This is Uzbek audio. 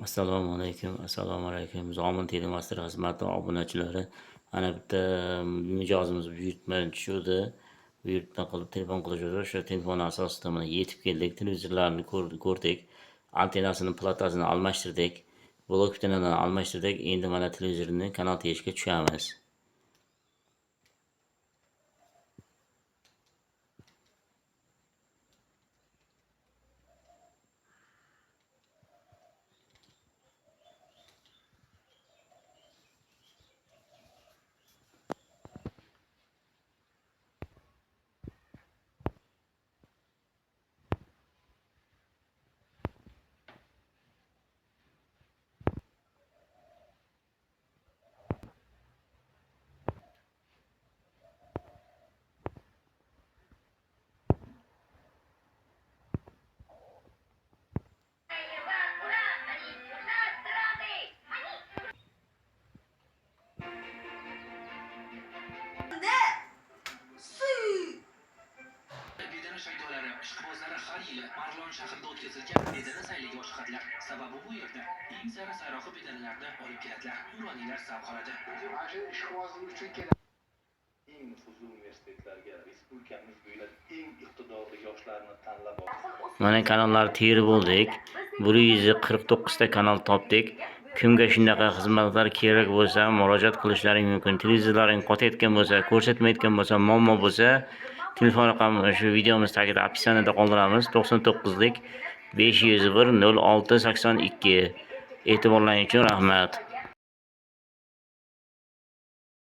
Assalomu alaykum. Zomin Telemaster xizmati obunachilari. Ana bitta mijozimiz buyurtma tushuvdi. Buyurtma qilib telefon qilishdi. O'sha telefon asosida mana yetib keldik. Televizorlarni ko'rdik. Antennasini platasini almashtirdik. Blok pinadan almashtirdik. Endi mana televizorni kanal teshishga tushamiz. Bedana shaydolari, ishqibozlari har yili Marg'ilon shahrida o'tkazilgan bedana sayligi boshqatlar. Sababi bu yerda eng sara sayroqi bedanalarni olib keladilar. Nuroniylar zavq oladi. Mana shu ishqibozlik uchun keladi. Eng nufuzli universitetlarga respublikamiz bo'ylab eng iqtidorli yoshlarni tanlab oldik. Mana kanallar terib bo'ldik. 149 ta kanal topdik. Kimga shunaqa xizmatlar kerak bo'lsa, murojaat qilishlaring mumkin. Televizorlaring qotayotgan bo'lsa, ko'rsatmayotgan bo'lsa, muammo bo'lsa, telefon raqamini shu videomiz tagida opisiyanida qoldiramiz. 99lik 501 0682. E'tiborlaringiz uchun rahmat.